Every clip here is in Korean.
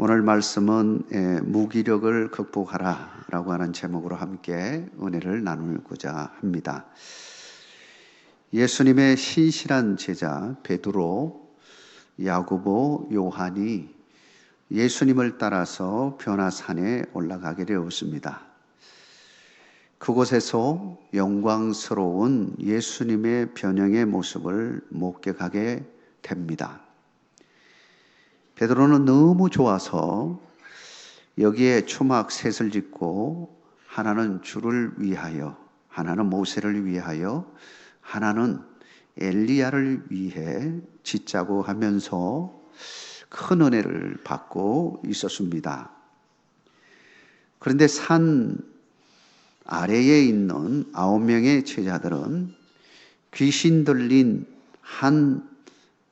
오늘 말씀은 무기력을 극복하라 라고 하는 제목으로 함께 은혜를 나누고자 합니다. 예수님의 신실한 제자 베드로, 야고보, 요한이 예수님을 따라서 변화산에 올라가게 되었습니다. 그곳에서 영광스러운 예수님의 변형의 모습을 목격하게 됩니다. 베드로는 너무 좋아서 여기에 초막 셋을 짓고 하나는 주를 위하여, 하나는 모세를 위하여, 하나는 엘리야를 위해 짓자고 하면서 큰 은혜를 받고 있었습니다. 그런데 산 아래에 있는 9명의 제자들은 귀신 들린 한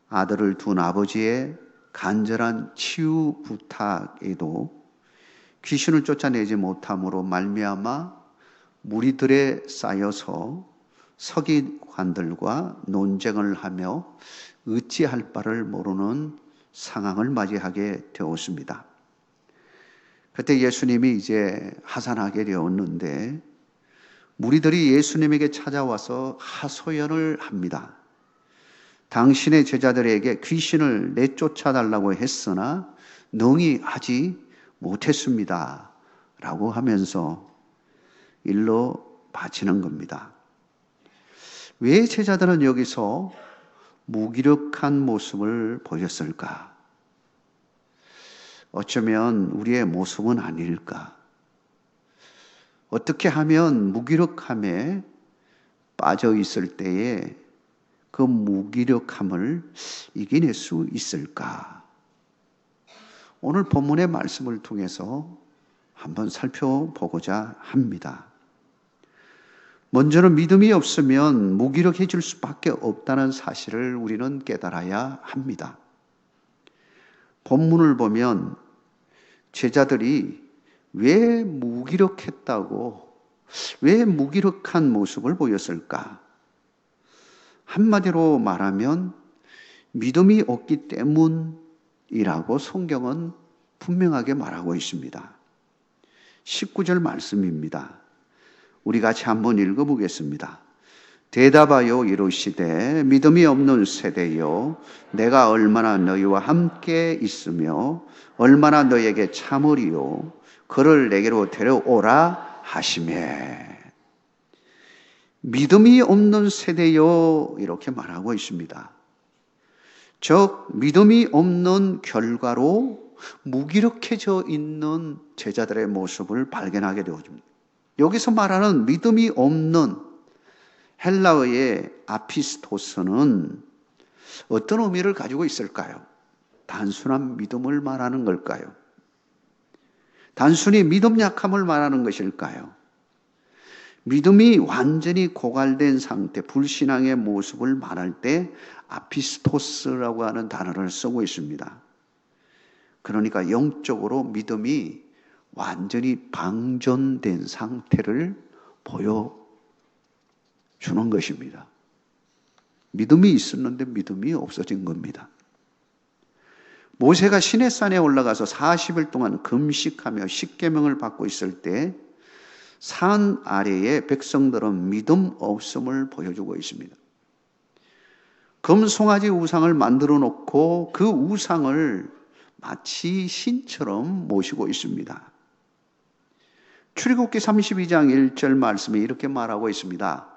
아들을 둔 아버지의 간절한 치유 부탁에도 귀신을 쫓아내지 못함으로 말미암아 무리들에 쌓여서 서기관들과 논쟁을 하며 어찌할 바를 모르는 상황을 맞이하게 되었습니다. 그때 예수님이 이제 하산하게 되었는데 무리들이 예수님에게 찾아와서 하소연을 합니다. 당신의 제자들에게 귀신을 내쫓아달라고 했으나 능히 하지 못했습니다 라고 하면서 일러 바치는 겁니다. 왜 제자들은 여기서 무기력한 모습을 보였을까? 어쩌면 우리의 모습은 아닐까? 어떻게 하면 무기력함에 빠져 있을 때에 그 무기력함을 이겨낼 수 있을까? 오늘 본문의 말씀을 통해서 한번 살펴보고자 합니다. 먼저는 믿음이 없으면 무기력해질 수밖에 없다는 사실을 우리는 깨달아야 합니다. 본문을 보면 제자들이 왜 무기력했다고, 왜 무기력한 모습을 보였을까? 한마디로 말하면 믿음이 없기 때문이라고 성경은 분명하게 말하고 있습니다. 19절 말씀입니다. 우리 같이 한번 읽어보겠습니다. 대답하여 이르시되 믿음이 없는 세대여 내가 얼마나 너희와 함께 있으며 얼마나 너희에게 참으리요 그를 내게로 데려오라 하시매. 믿음이 없는 세대요 이렇게 말하고 있습니다. 즉 믿음이 없는 결과로 무기력해져 있는 제자들의 모습을 발견하게 되어집니다. 여기서 말하는 믿음이 없는 헬라어의 아피스토스는 어떤 의미를 가지고 있을까요? 단순한 믿음을 말하는 걸까요? 단순히 믿음 약함을 말하는 것일까요? 믿음이 완전히 고갈된 상태, 불신앙의 모습을 말할 때 아피스토스라고 하는 단어를 쓰고 있습니다. 그러니까 영적으로 믿음이 완전히 방전된 상태를 보여주는 것입니다. 믿음이 있었는데 믿음이 없어진 겁니다. 모세가 시내산에 올라가서 40일 동안 금식하며 십계명을 받고 있을 때 산 아래에 백성들은 믿음 없음을 보여주고 있습니다. 금송아지 우상을 만들어 놓고 그 우상을 마치 신처럼 모시고 있습니다. 출애굽기 32장 1절 말씀에 이렇게 말하고 있습니다.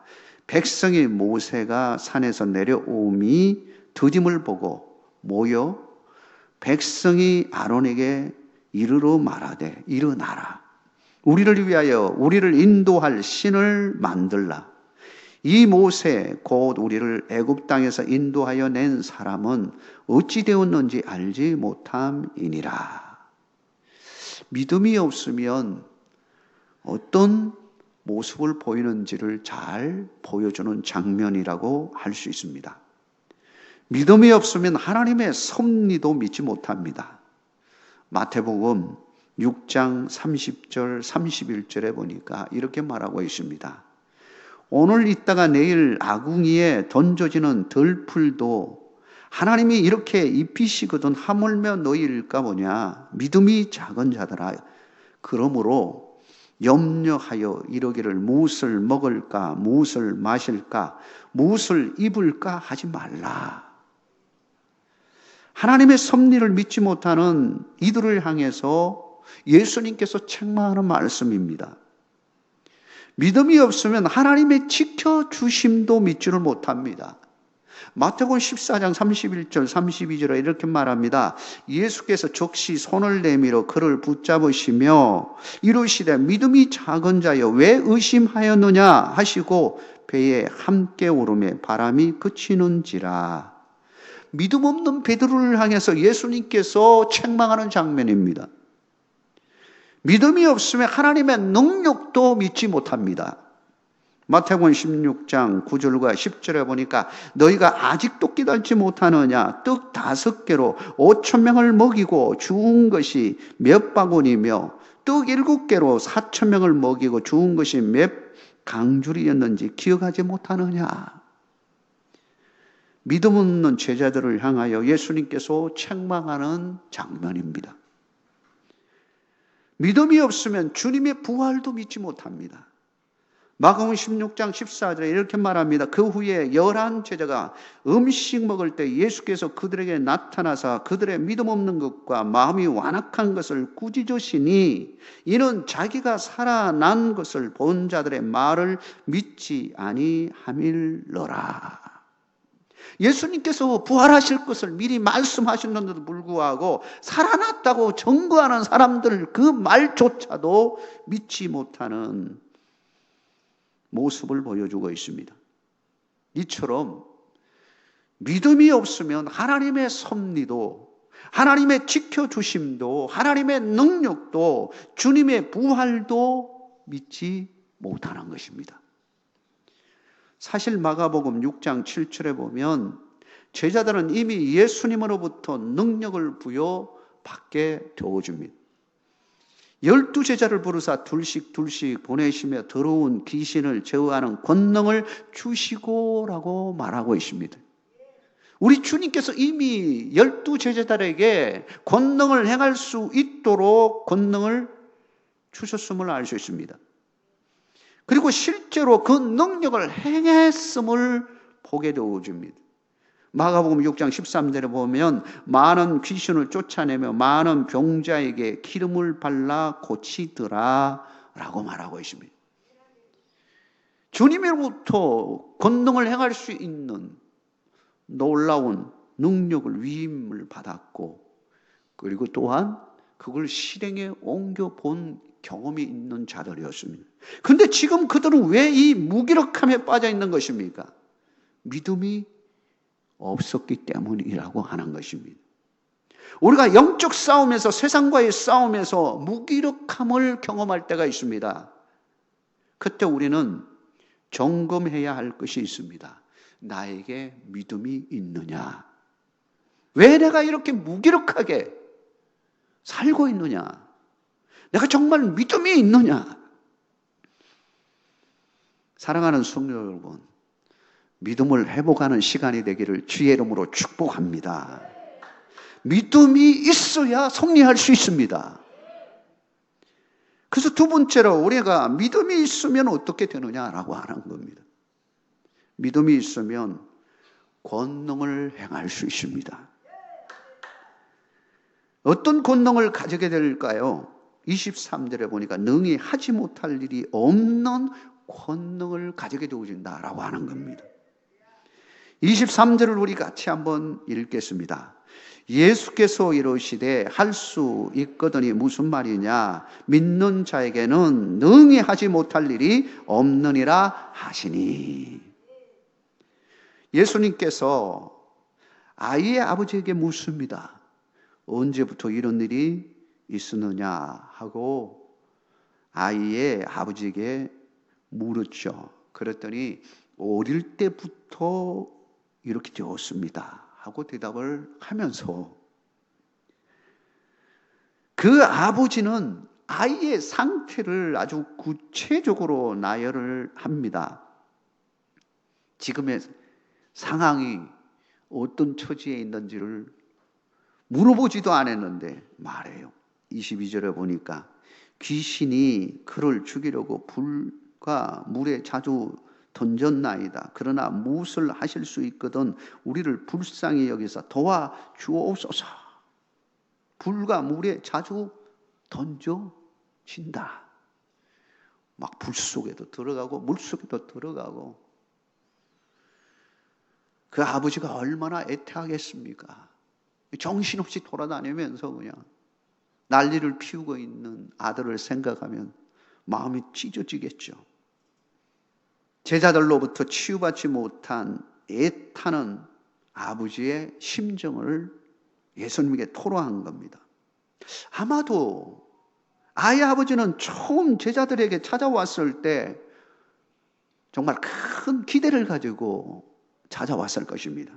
백성이 모세가 산에서 내려오미 드짐을 보고 모여 백성이 아론에게 이르러 말하되 일어나라. 우리를 위하여 우리를 인도할 신을 만들라. 이 모세 곧 우리를 애굽 땅에서 인도하여 낸 사람은 어찌 되었는지 알지 못함이니라. 믿음이 없으면 어떤 모습을 보이는지를 잘 보여주는 장면이라고 할 수 있습니다. 믿음이 없으면 하나님의 섭리도 믿지 못합니다. 마태복음 6장 30절 31절에 보니까 이렇게 말하고 있습니다. 오늘 있다가 내일 아궁이에 던져지는 들풀도 하나님이 이렇게 입히시거든 하물며 너희일까 보냐. 믿음이 작은 자들아. 그러므로 염려하여 이러기를 무엇을 먹을까, 무엇을 마실까, 무엇을 입을까 하지 말라. 하나님의 섭리를 믿지 못하는 이들을 향해서 예수님께서 책망하는 말씀입니다. 믿음이 없으면 하나님의 지켜주심도 믿지를 못합니다. 마태복음 14장 31절 32절에 이렇게 말합니다. 예수께서 즉시 손을 내밀어 그를 붙잡으시며 이르시되 믿음이 작은 자여 왜 의심하였느냐 하시고 배에 함께 오르매 바람이 그치는지라. 믿음 없는 베드로를 향해서 예수님께서 책망하는 장면입니다. 믿음이 없으면 하나님의 능력도 믿지 못합니다. 마태복음 16장 9절과 10절에 보니까 너희가 아직도 깨닫지 못하느냐 떡 5개로 5,000명을 먹이고 주운 것이 몇 바구니며 떡 7개로 4,000명을 먹이고 주운 것이 몇 강줄이었는지 기억하지 못하느냐. 믿음 없는 제자들을 향하여 예수님께서 책망하는 장면입니다. 믿음이 없으면 주님의 부활도 믿지 못합니다. 마가복음 16장 14절에 이렇게 말합니다. 그 후에 11 제자가 음식 먹을 때 예수께서 그들에게 나타나사 그들의 믿음 없는 것과 마음이 완악한 것을 꾸짖으시니 이는 자기가 살아난 것을 본 자들의 말을 믿지 아니함일러라. 예수님께서 부활하실 것을 미리 말씀하셨는데도 불구하고 살아났다고 증거하는 사람들 그 말조차도 믿지 못하는 모습을 보여주고 있습니다. 이처럼 믿음이 없으면 하나님의 섭리도 하나님의 지켜주심도 하나님의 능력도 주님의 부활도 믿지 못하는 것입니다. 사실 마가복음 6장 7절에 보면 제자들은 이미 예수님으로부터 능력을 부여받게 되어줍니다. 12제자를 부르사 둘씩 보내시며 더러운 귀신을 제어하는 권능을 주시고라고 말하고 있습니다. 우리 주님께서 이미 12제자들에게 권능을 행할 수 있도록 권능을 주셨음을 알 수 있습니다. 그리고 실제로 그 능력을 행했음을 보게 되어줍니다. 마가복음 6장 13절에 보면 많은 귀신을 쫓아내며 많은 병자에게 기름을 발라 고치더라 라고 말하고 있습니다. 주님으로부터 권능을 행할 수 있는 놀라운 능력을 위임을 받았고 그리고 또한 그걸 실행에 옮겨본 경험이 있는 자들이었습니다. 그런데 지금 그들은 왜 이 무기력함에 빠져 있는 것입니까? 믿음이 없었기 때문이라고 하는 것입니다. 우리가 영적 싸움에서 세상과의 싸움에서 무기력함을 경험할 때가 있습니다. 그때 우리는 점검해야 할 것이 있습니다. 나에게 믿음이 있느냐? 왜 내가 이렇게 무기력하게 살고 있느냐? 내가 정말 믿음이 있느냐? 사랑하는 성도 여러분, 믿음을 회복하는 시간이 되기를 주의 이름으로 축복합니다. 믿음이 있어야 승리할 수 있습니다. 그래서 두 번째로 우리가 믿음이 있으면 어떻게 되느냐라고 하는 겁니다. 믿음이 있으면 권능을 행할 수 있습니다. 어떤 권능을 가지게 될까요? 23절에 보니까 능히 하지 못할 일이 없는 권능을 가지게 되어진다라고 하는 겁니다. 23절을 우리 같이 한번 읽겠습니다. 예수께서 이르시되 할 수 있거든이 무슨 말이냐? 믿는 자에게는 능히 하지 못할 일이 없느니라 하시니. 예수님께서 아이의 아버지에게 묻습니다. 언제부터 이런 일이 있었느냐 하고 아이의 아버지에게 물었죠. 그랬더니 어릴 때부터 이렇게 되었습니다 하고 대답을 하면서 그 아버지는 아이의 상태를 아주 구체적으로 나열을 합니다. 지금의 상황이 어떤 처지에 있는지를 물어보지도 않았는데 말해요. 22절에 보니까 귀신이 그를 죽이려고 불과 물에 자주 던졌나이다. 그러나 무엇을 하실 수 있거든 우리를 불쌍히 여기서 도와주옵소서. 불과 물에 자주 던져진다. 막 불 속에도 들어가고 물 속에도 들어가고. 그 아버지가 얼마나 애타하겠습니까? 정신없이 돌아다니면서 그냥 난리를 피우고 있는 아들을 생각하면 마음이 찢어지겠죠. 제자들로부터 치유받지 못한 애타는 아버지의 심정을 예수님에게 토로한 겁니다. 아마도 아이 아버지는 처음 제자들에게 찾아왔을 때 정말 큰 기대를 가지고 찾아왔을 것입니다.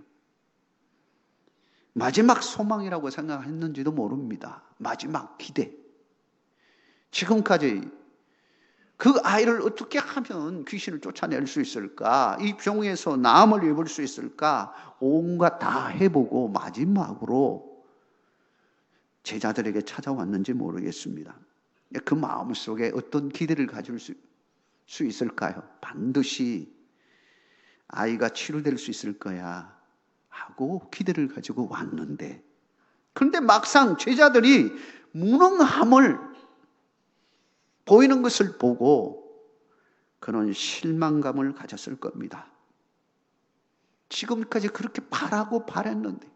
마지막 소망이라고 생각했는지도 모릅니다. 마지막 기대. 지금까지 그 아이를 어떻게 하면 귀신을 쫓아낼 수 있을까? 이 병에서 나음을 입을 수 있을까? 온갖 다 해보고 마지막으로 제자들에게 찾아왔는지 모르겠습니다. 그 마음속에 어떤 기대를 가질 수 있을까요? 반드시 아이가 치료될 수 있을 거야 하고 기대를 가지고 왔는데, 그런데 막상 제자들이 무능함을 보이는 것을 보고 그는 실망감을 가졌을 겁니다. 지금까지 그렇게 바라고 바랬는데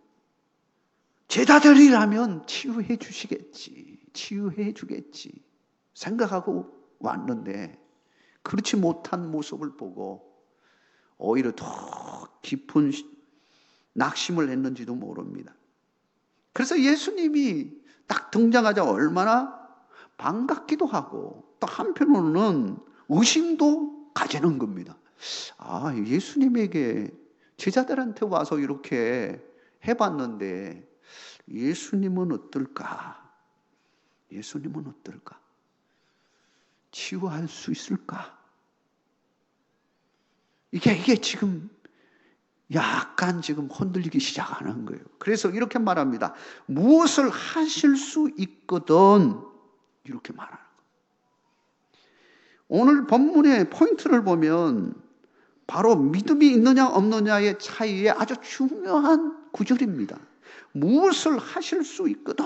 제자들이라면 치유해 주시겠지, 치유해 주겠지 생각하고 왔는데 그렇지 못한 모습을 보고 오히려 더 깊은 낙심을 했는지도 모릅니다. 그래서 예수님이 딱 등장하자 얼마나 반갑기도 하고 또 한편으로는 의심도 가지는 겁니다. 아, 예수님에게 제자들한테 와서 이렇게 해봤는데 예수님은 어떨까? 예수님은 어떨까? 치유할 수 있을까? 이게 지금 약간 지금 흔들리기 시작하는 거예요. 그래서 이렇게 말합니다. 무엇을 하실 수 있거든 이렇게 말하는 거예요. 오늘 본문의 포인트를 보면 바로 믿음이 있느냐 없느냐의 차이의 아주 중요한 구절입니다. 무엇을 하실 수 있거든.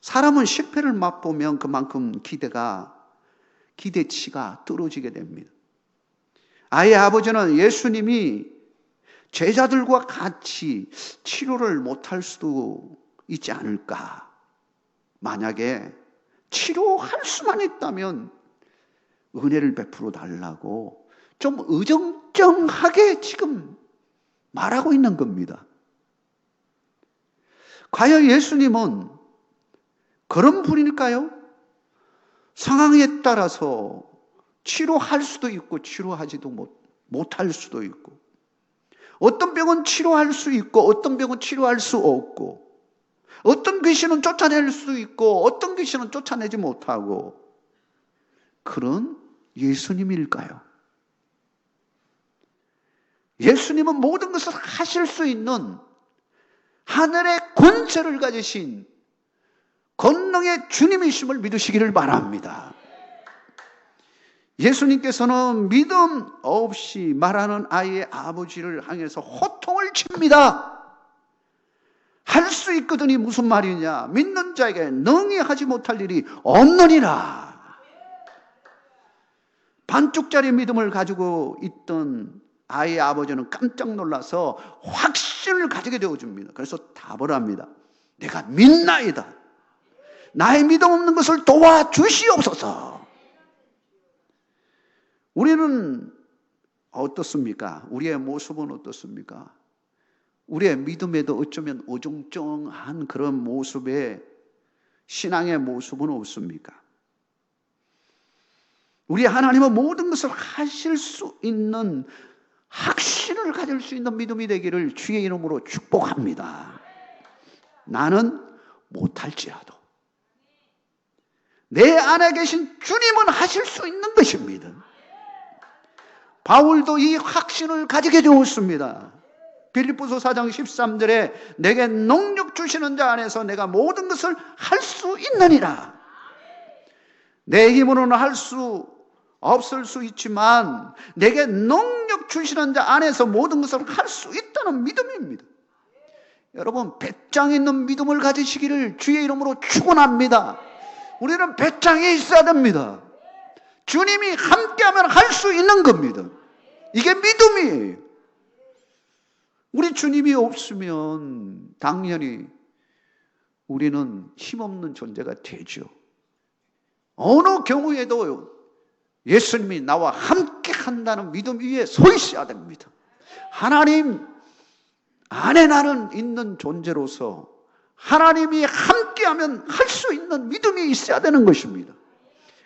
사람은 실패를 맛보면 그만큼 기대치가 떨어지게 됩니다. 아이의 아버지는 예수님이 제자들과 같이 치료를 못할 수도 있지 않을까. 만약에 치료할 수만 있다면 은혜를 베풀어 달라고 좀 의정쩡하게 지금 말하고 있는 겁니다. 과연 예수님은 그런 분일까요? 상황에 따라서 치료할 수도 있고 치료하지도 못할 수도 있고, 어떤 병은 치료할 수 있고 어떤 병은 치료할 수 없고, 어떤 귀신은 쫓아낼 수 있고 어떤 귀신은 쫓아내지 못하고, 그런 예수님일까요? 예수님은 모든 것을 하실 수 있는 하늘의 권세를 가지신 권능의 주님이심을 믿으시기를 바랍니다. 예수님께서는 믿음 없이 말하는 아이의 아버지를 향해서 호통을 칩니다. 할 수 있거든이 무슨 말이냐? 믿는 자에게 능히 하지 못할 일이 없느니라. 반쪽짜리 믿음을 가지고 있던 아이의 아버지는 깜짝 놀라서 확신을 가지게 되어줍니다. 그래서 답을 합니다. 내가 믿나이다. 나의 믿음 없는 것을 도와주시옵소서. 우리는 어떻습니까? 우리의 모습은 어떻습니까? 우리의 믿음에도 어쩌면 어정쩡한 그런 모습의 신앙의 모습은 없습니까? 우리 하나님은 모든 것을 하실 수 있는 확신을 가질 수 있는 믿음이 되기를 주의 이름으로 축복합니다. 나는 못할지라도 내 안에 계신 주님은 하실 수 있는 것입니다. 바울도 이 확신을 가지게 되었습니다. 빌립보서 4장 13절에 내게 능력 주시는 자 안에서 내가 모든 것을 할 수 있느니라. 내 힘으로는 할 수 없을 수 있지만 내게 능력 주시는 자 안에서 모든 것을 할 수 있다는 믿음입니다. 여러분, 배짱 있는 믿음을 가지시기를 주의 이름으로 축원합니다. 우리는 배짱이 있어야 됩니다. 주님이 함께하면 할 수 있는 겁니다. 이게 믿음이에요. 우리 주님이 없으면 당연히 우리는 힘없는 존재가 되죠. 어느 경우에도 예수님이 나와 함께 한다는 믿음 위에 서 있어야 됩니다. 하나님 안에 나는 있는 존재로서 하나님이 함께하면 할 수 있는 믿음이 있어야 되는 것입니다.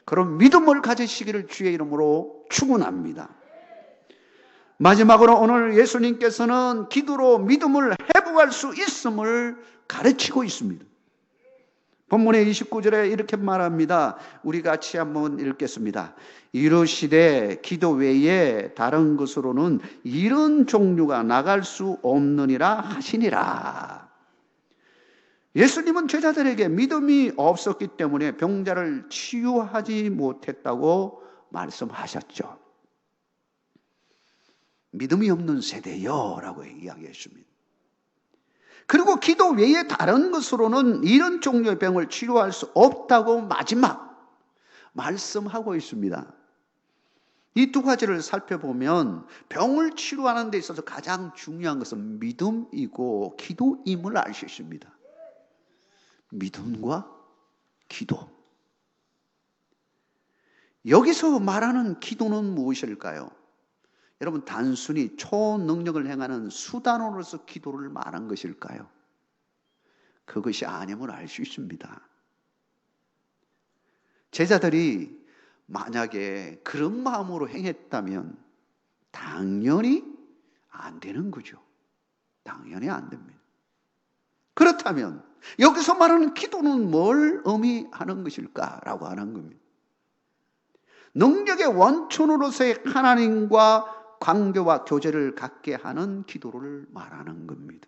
그런 믿음을 가지시기를 주의 이름으로 축원합니다. 마지막으로 오늘 예수님께서는 기도로 믿음을 회복할 수 있음을 가르치고 있습니다. 본문의 29절에 이렇게 말합니다. 우리 같이 한번 읽겠습니다. 이르시되 기도 외에 다른 것으로는 이런 종류가 나갈 수 없느니라 하시니라. 예수님은 제자들에게 믿음이 없었기 때문에 병자를 치유하지 못했다고 말씀하셨죠. 믿음이 없는 세대요 라고 이야기했습니다. 그리고 기도 외에 다른 것으로는 이런 종류의 병을 치료할 수 없다고 마지막 말씀하고 있습니다. 이 두 가지를 살펴보면 병을 치료하는 데 있어서 가장 중요한 것은 믿음이고 기도임을 알 수 있습니다. 믿음과 기도. 여기서 말하는 기도는 무엇일까요? 여러분, 단순히 초능력을 행하는 수단으로서 기도를 말한 것일까요? 그것이 아님을 알 수 있습니다. 제자들이 만약에 그런 마음으로 행했다면 당연히 안 되는 거죠. 당연히 안 됩니다. 그렇다면 여기서 말하는 기도는 뭘 의미하는 것일까라고 하는 겁니다. 능력의 원천으로서의 하나님과 관계와 교제를 갖게 하는 기도를 말하는 겁니다.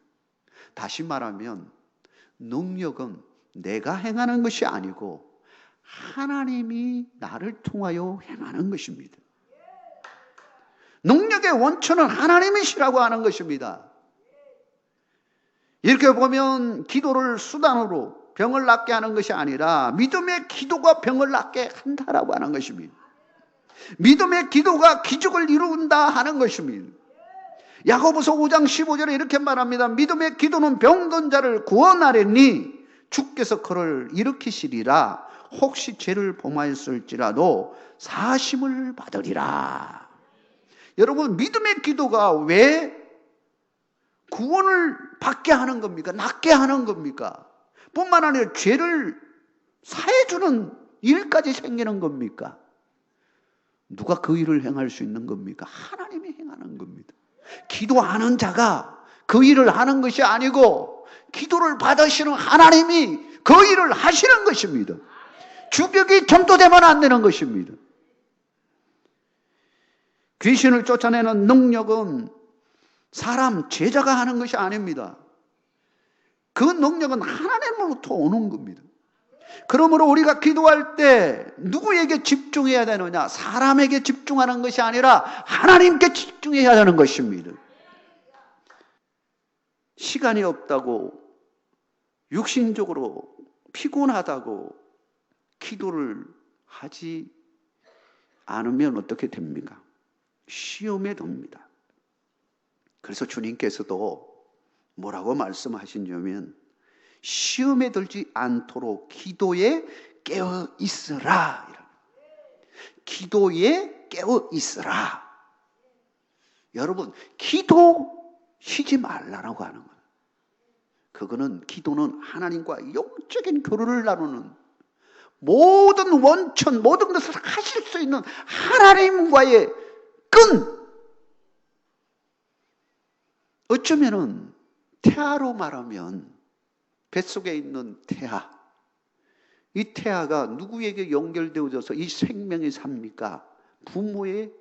다시 말하면 능력은 내가 행하는 것이 아니고 하나님이 나를 통하여 행하는 것입니다. 능력의 원천은 하나님이시라고 하는 것입니다. 이렇게 보면 기도를 수단으로 병을 낫게 하는 것이 아니라 믿음의 기도가 병을 낫게 한다라고 하는 것입니다. 믿음의 기도가 기적을 이룬다 하는 것입니다. 야고보서 5장 15절에 이렇게 말합니다. 믿음의 기도는 병든 자를 구원하려니 주께서 그를 일으키시리라. 혹시 죄를 범하였을지라도 사심을 받으리라. 여러분, 믿음의 기도가 왜 구원을 받게 하는 겁니까? 낫게 하는 겁니까? 뿐만 아니라 죄를 사해주는 일까지 생기는 겁니까? 누가 그 일을 행할 수 있는 겁니까? 하나님이 행하는 겁니다. 기도하는 자가 그 일을 하는 것이 아니고 기도를 받으시는 하나님이 그 일을 하시는 것입니다. 주격이 전도되면 안 되는 것입니다. 귀신을 쫓아내는 능력은 사람 제자가 하는 것이 아닙니다. 그 능력은 하나님으로부터 오는 겁니다. 그러므로 우리가 기도할 때 누구에게 집중해야 되느냐? 사람에게 집중하는 것이 아니라 하나님께 집중해야 하는 것입니다. 시간이 없다고, 육신적으로 피곤하다고 기도를 하지 않으면 어떻게 됩니까? 시험에 듭니다. 그래서 주님께서도 뭐라고 말씀하시냐면 시험에 들지 않도록 기도에 깨어 있으라. 기도에 깨어 있으라. 여러분, 기도 쉬지 말라라고 하는 거예요. 그거는 기도는 하나님과 영적인 교류를 나누는 모든 원천, 모든 것을 하실 수 있는 하나님과의 끈. 어쩌면은 태아로 말하면 뱃속에 있는 태아, 이 태아가 누구에게 연결되어져서 이 생명이 삽니까? 부모의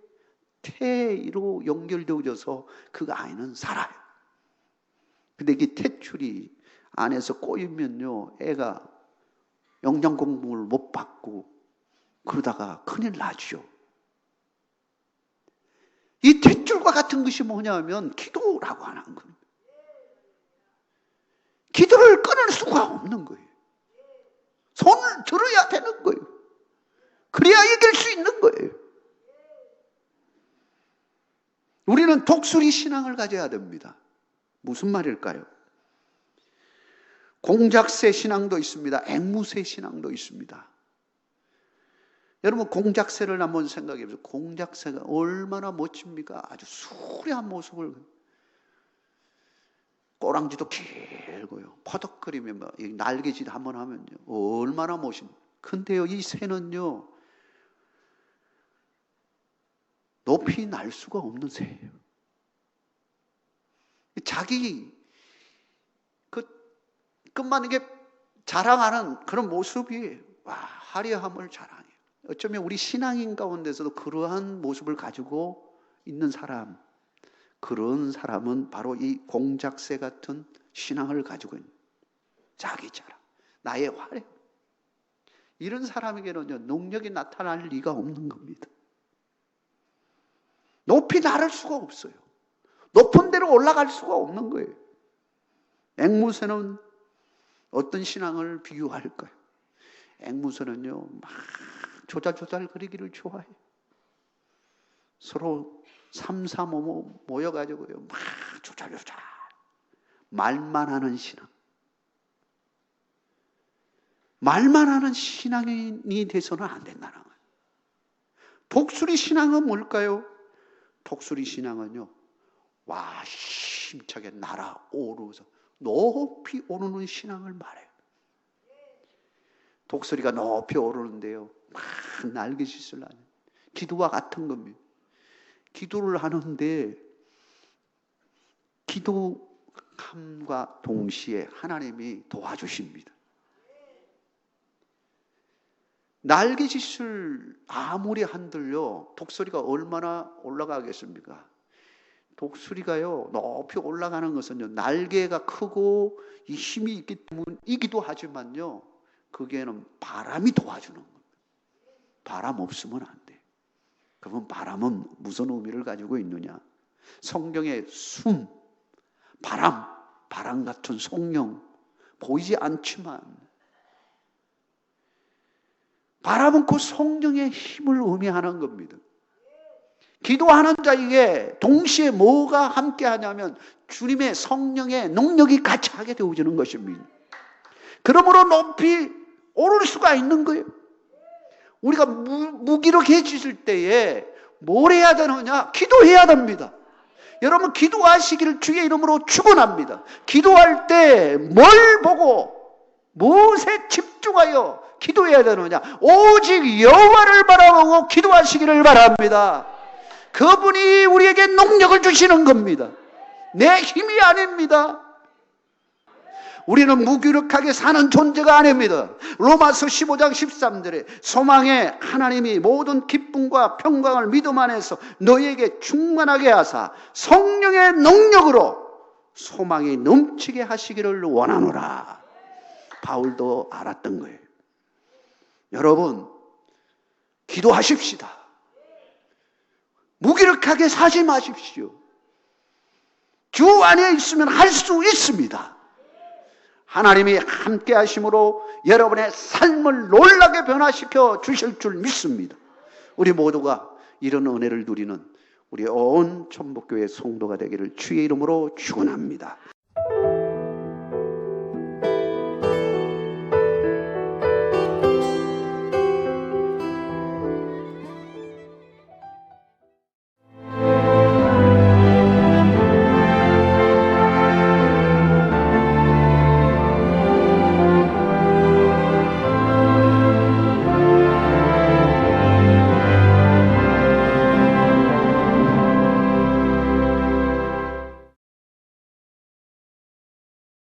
태로 연결되어져서 그 아이는 살아요. 근데 이게 탯줄이 안에서 꼬이면요, 애가 영양 공급을 못 받고 그러다가 큰일 나죠. 이 탯줄과 같은 것이 뭐냐면 기도라고 하는 겁니다. 기도를 끊을 수가 없는 거예요. 손을 들어야 되는 거예요. 그래야 이길 수 있는 거예요. 우리는 독수리 신앙을 가져야 됩니다. 무슨 말일까요? 공작새 신앙도 있습니다. 앵무새 신앙도 있습니다. 여러분, 공작새를 한번 생각해 보세요. 공작새가 얼마나 멋집니까? 아주 수려한 모습을, 꼬랑지도 길고요, 퍼덕거리며 날개짓 한번 하면요, 얼마나 멋있는. 근데요, 이 새는요, 높이 날 수가 없는 새예요. 자기 끝만하게 자랑하는 그런 모습이, 와, 화려함을 자랑해요. 어쩌면 우리 신앙인 가운데서도 그러한 모습을 가지고 있는 사람, 그런 사람은 바로 이 공작새 같은 신앙을 가지고 있는, 자기 자랑, 나의 화려, 이런 사람에게는요, 능력이 나타날 리가 없는 겁니다. 높이 나를 수가 없어요. 높은 데로 올라갈 수가 없는 거예요. 앵무새는 어떤 신앙을 비유할까요? 앵무새는요, 막 조잘조잘 거리기를 좋아해요. 서로 삼삼오오 모여가지고요, 막 조잘조잘 말만 하는 신앙. 말만 하는 신앙인이 돼서는 안 된다는 거예요. 독수리 신앙은 뭘까요? 독수리 신앙은요, 와, 힘차게 날아오르면서 높이 오르는 신앙을 말해요. 독수리가 높이 오르는데요, 막 날개짓을 하는, 기도와 같은 겁니다. 기도를 하는데 기도함과 동시에 하나님이 도와주십니다. 날개짓을 아무리 한들요, 독수리가 얼마나 올라가겠습니까? 독수리가요, 높이 올라가는 것은요, 날개가 크고 이 힘이 있기 때문이기도 하지만요, 거기에는 바람이 도와주는 겁니다. 바람 없으면 안 돼. 그러면 바람은 무슨 의미를 가지고 있느냐? 성경의 숨, 바람 같은 성령, 보이지 않지만 바람은 그 성령의 힘을 의미하는 겁니다. 기도하는 자에게 동시에 뭐가 함께 하냐면 주님의 성령의 능력이 같이 하게 되어지는 것입니다. 그러므로 높이 오를 수가 있는 거예요. 우리가 무기력해질 때에 뭘 해야 되느냐? 기도해야 됩니다. 여러분, 기도하시기를 주의 이름으로 축원합니다. 기도할 때 뭘 보고 무엇에 집중하여 기도해야 되느냐? 오직 여호와를 바라보고 기도하시기를 바랍니다. 그분이 우리에게 능력을 주시는 겁니다. 내 힘이 아닙니다. 우리는 무기력하게 사는 존재가 아닙니다. 로마서 15장 13절에 소망의 하나님이 모든 기쁨과 평강을 믿음 안에서 너희에게 충만하게 하사 성령의 능력으로 소망이 넘치게 하시기를 원하노라. 바울도 알았던 거예요. 여러분, 기도하십시다. 무기력하게 사지 마십시오. 주 안에 있으면 할 수 있습니다. 하나님이 함께 하심으로 여러분의 삶을 놀라게 변화시켜 주실 줄 믿습니다. 우리 모두가 이런 은혜를 누리는 우리 온 천복교회 성도가 되기를 주의 이름으로 축원합니다.